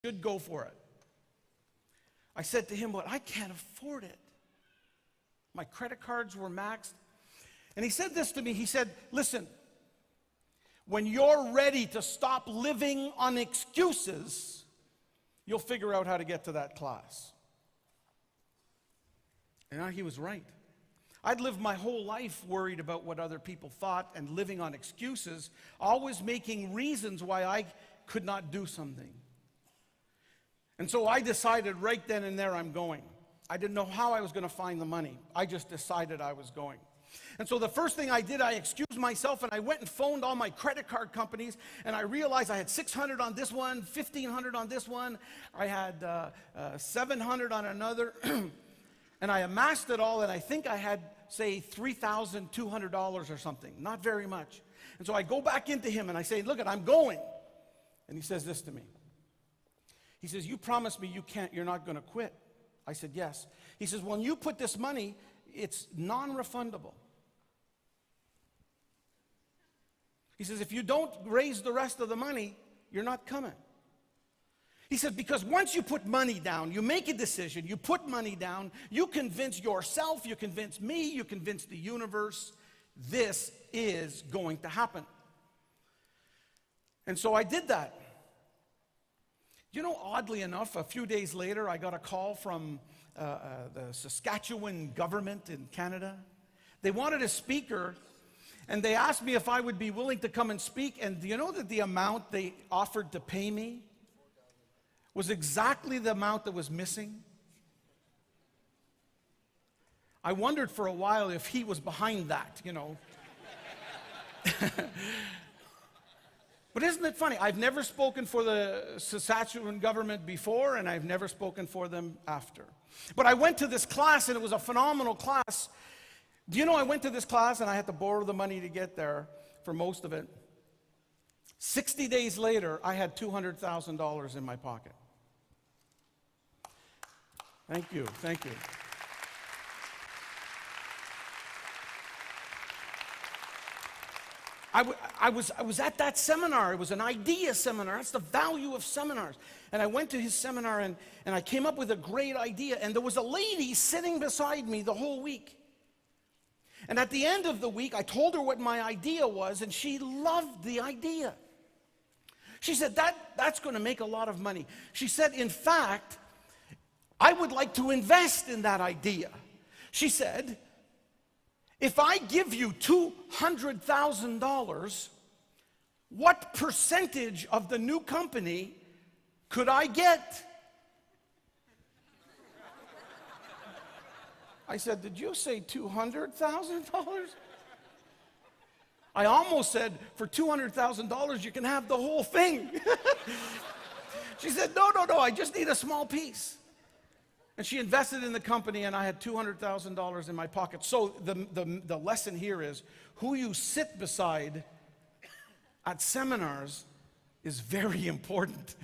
should go for it. I said to him, but I can't afford it. My credit cards were maxed. And he said this to me. He said, listen, when you're ready to stop living on excuses, you'll figure out how to get to that class. And he was right. I'd lived my whole life worried about what other people thought and living on excuses, always making reasons why I could not do something. And so I decided right then and there I'm going. I didn't know how I was going to find the money. I just decided I was going. And so the first thing I did, I excused myself and I went and phoned all my credit card companies, and I realized I had $600 on this one, $1,500 on this one, I had $700 on another, and I amassed it all, and I think I had, say, $3,200 or something, not very much. And so I go back into him and I say, look, I'm going. And he says this to me. He says, you promised me you're not going to quit. I said, yes. He says, when you put this money, it's non-refundable. He says, if you don't raise the rest of the money, you're not coming. He said, because once you put money down, you make a decision, you put money down, you convince yourself, you convince me, you convince the universe, this is going to happen. And so I did that. You know, oddly enough, a few days later, I got a call from the Saskatchewan government in Canada. They wanted a speaker, and they asked me if I would be willing to come and speak. And do you know that the amount they offered to pay me was exactly the amount that was missing? I wondered for a while if he was behind that, you know. But isn't it funny? I've never spoken for the Saskatchewan government before, and I've never spoken for them after. But I went to this class, and it was a phenomenal class. Do you know I went to this class, and I had to borrow the money to get there for most of it. 60 days later, I had $200,000 in my pocket. Thank you, thank you. I was at that seminar. It was an idea seminar. That's the value of seminars. And I went to his seminar, and I came up with a great idea. And there was a lady sitting beside me the whole week. And at the end of the week, I told her what my idea was, and she loved the idea. She said, that's going to make a lot of money. She said, in fact, I would like to invest in that idea. She said, if I give you $200,000, what percentage of the new company could I get? I said, did you say $200,000? I almost said, for $200,000, you can have the whole thing. She said, no, I just need a small piece. And she invested in the company, and I had $200,000 in my pocket. So the lesson here is, who you sit beside at seminars is very important.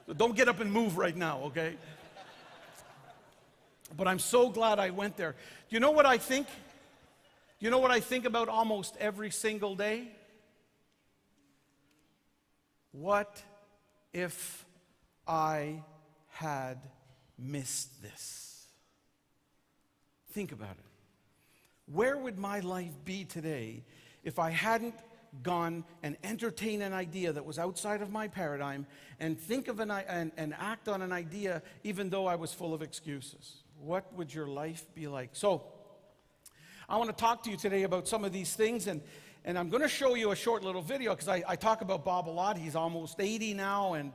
So don't get up and move right now, okay? But I'm so glad I went there. Do you know what I think? Do you know what I think about almost every single day? What if I had missed this? Think about it. Where would my life be today if I hadn't gone and entertained an idea that was outside of my paradigm and think of and act on an idea even though I was full of excuses? What would your life be like? So I want to talk to you today about some of these things, and I'm going to show you a short little video because I talk about Bob a lot. He's almost 80 now, and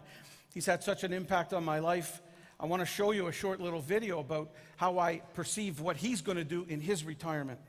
he's had such an impact on my life. I want to show you a short little video about how I perceive what he's going to do in his retirement.